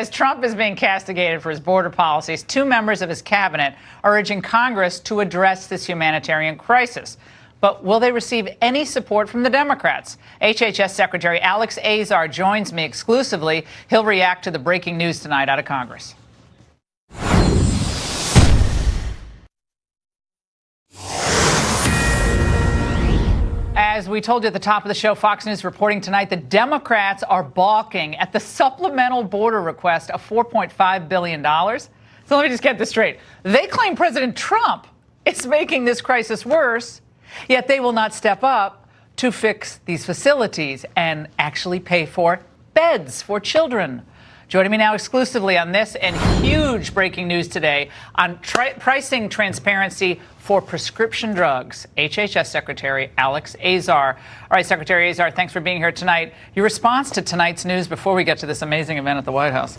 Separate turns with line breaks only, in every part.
as Trump is being castigated for his border policies, two members of his cabinet are urging Congress to address this humanitarian crisis. But will they receive any support from the Democrats? HHS Secretary Alex Azar joins me exclusively. He'll react to the breaking news tonight out of Congress. As we told you at the top of the show, Fox News reporting tonight, the Democrats are balking at the supplemental border request of $4.5 billion. So let me just get this straight. They claim President Trump is making this crisis worse, yet they will not step up to fix these facilities and actually pay for beds for children. Joining me now exclusively on this and huge breaking news today on pricing transparency for prescription drugs, HHS Secretary Alex Azar. All right, Secretary Azar, thanks for being here tonight. Your response to tonight's news before we get to this amazing event at the White House.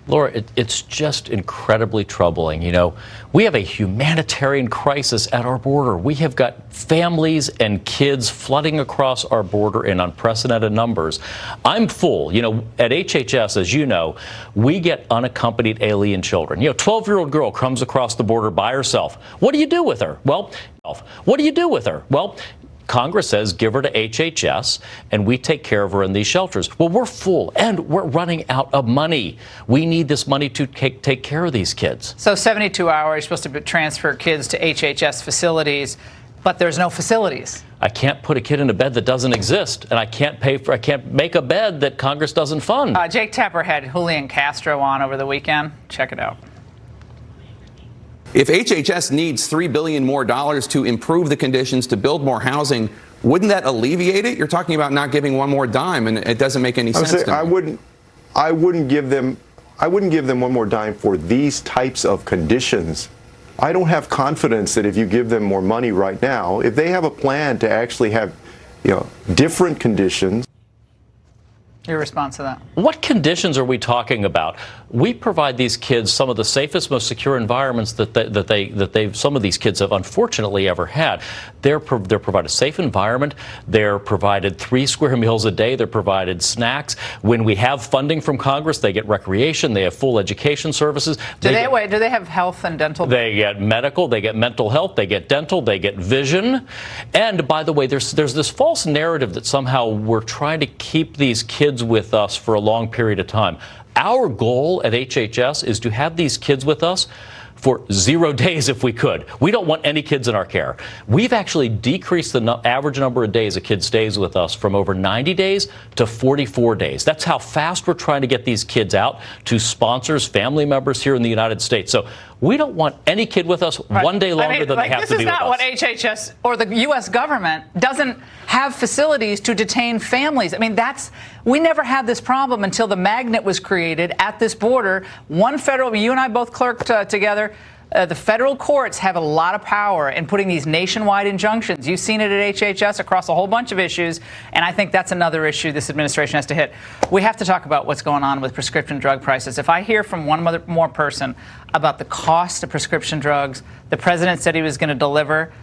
Laura, it's just incredibly troubling. You know, we have a humanitarian crisis at our border. We have got families and kids flooding across our border in unprecedented numbers. I'm full. You know, at HHS, as you know, we get unaccompanied alien children. You know, 12-year-old girl comes across the border by herself. What do you do with her? Well, Congress says give her to HHS, and we take care of her in these shelters. Well, we're full, and we're running out of money. We need this money to take care of these kids.
So 72 hours, you're supposed to transfer kids to HHS facilities, but there's no facilities.
I can't put a kid in a bed that doesn't exist, and I can't make a bed that Congress doesn't fund.
Jake Tapper had Julian Castro on over the weekend. Check it out.
If HHS needs $3 billion more to improve the conditions to build more housing, wouldn't that alleviate it? You're talking about not giving one more dime, and it doesn't make any sense to me.
I wouldn't give them one more dime for these types of conditions. I don't have confidence that if you give them more money right now, if they have a plan to actually have, different conditions.
Your response to that?
What conditions are we talking about? We provide these kids some of the safest, most secure environments that some of these kids have unfortunately ever had. They're provided a safe environment. They're provided 3 square meals a day. They're provided snacks. When we have funding from Congress, they get recreation. They have full education services.
Do they have health and dental?
They get medical. They get mental health. They get dental. They get vision. And by the way, there's this false narrative that somehow we're trying to keep these kids with us for a long period of time. Our goal at HHS is to have these kids with us for 0 days if we could. We don't want any kids in our care. We've actually decreased the average number of days a kid stays with us from over 90 days to 44 days. That's how fast we're trying to get these kids out to sponsors, family members here in the United States. So we don't want any kid with us one day longer than they have to be with us.
This is not what HHS or the U.S. government doesn't have facilities to detain families. I mean, we never had this problem until the magnet was created at this border. You and I both clerked together. The federal courts have a lot of power in putting these nationwide injunctions. You've seen it at HHS across a whole bunch of issues, and I think that's another issue this administration has to hit. We have to talk about what's going on with prescription drug prices. If I hear from one more person about the cost of prescription drugs, the president said he was going to deliver.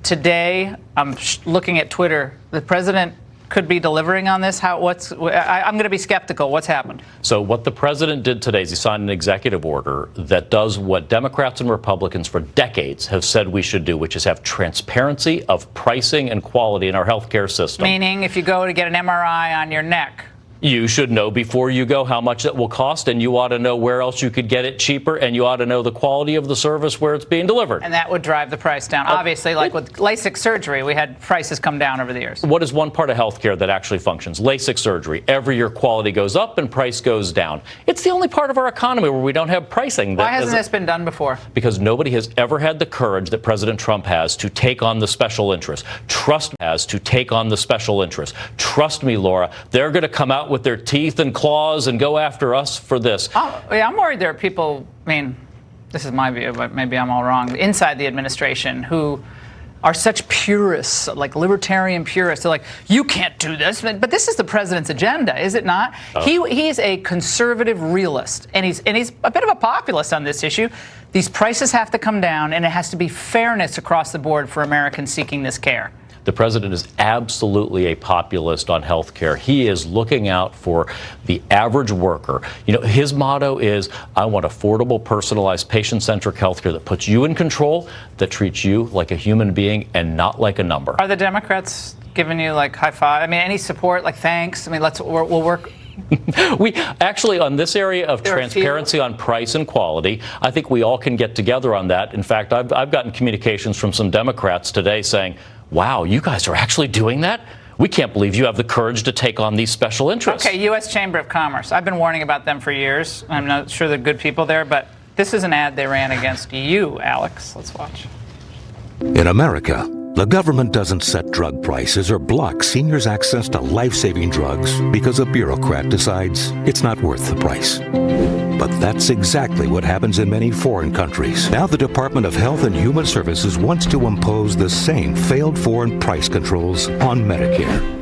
Today, I'm looking at Twitter. The president could be delivering on this? I'm going to be skeptical. What's happened?
So what the president did today is he signed an executive order that does what Democrats and Republicans for decades have said we should do, which is have transparency of pricing and quality in our healthcare system.
Meaning if you go to get an MRI on your neck,
you should know before you go how much it will cost, and you ought to know where else you could get it cheaper, and you ought to know the quality of the service where it's being delivered.
And that would drive the price down. Obviously, like with LASIK surgery, we had prices come down over the years.
What is one part of healthcare that actually functions? LASIK surgery. Every year quality goes up and price goes down. It's the only part of our economy where we don't have pricing.
Why hasn't this been done before?
Because nobody has ever had the courage that President Trump has to take on the special interest. Trust me, Laura, they're going to come out with their teeth and claws and go after us for this.
I'm worried there are people, this is my view, but maybe I'm all wrong, inside the administration who are such purists, like libertarian purists. They're like, you can't do this. But this is the president's agenda, is it not? He's a conservative realist, and he's a bit of a populist on this issue. These prices have to come down, and it has to be fairness across the board for Americans seeking this care.
The president is absolutely a populist on health care. He is looking out for the average worker. You know, his motto is, I want affordable, personalized, patient-centric health care that puts you in control, that treats you like a human being and not like a number.
Are the Democrats giving you like high five? I mean, any support, like thanks? I mean, we'll work.
We actually, on this area of transparency on price and quality, I think we all can get together on that. In fact, I've gotten communications from some Democrats today saying, wow, you guys are actually doing that? We can't believe you have the courage to take on these special interests.
Okay, U.S. Chamber of Commerce. I've been warning about them for years. I'm not sure they're good people there, but this is an ad they ran against you, Alex. Let's watch.
In America, the government doesn't set drug prices or block seniors' access to life-saving drugs because a bureaucrat decides it's not worth the price. But that's exactly what happens in many foreign countries. Now the Department of Health and Human Services wants to impose the same failed foreign price controls on Medicare.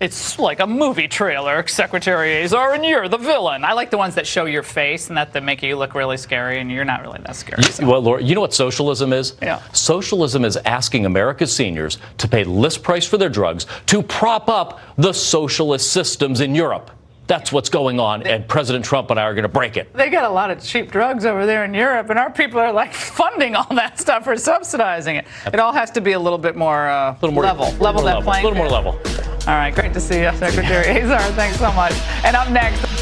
It's like a movie trailer, Secretary Azar, and you're the villain. I like the ones that show your face and that make you look really scary, and you're not really that scary. So.
Well, Laura, you know what socialism is?
Yeah.
Socialism is asking America's seniors to pay list price for their drugs to prop up the socialist systems in Europe. That's what's going on, and President Trump and I are going to break it.
They got a lot of cheap drugs over there in Europe, and our people are like funding all that stuff or subsidizing it. It all has to be a little bit more, level that playing.
A little more level.
All right, great to see you, Secretary Azar. Thanks so much. And up next.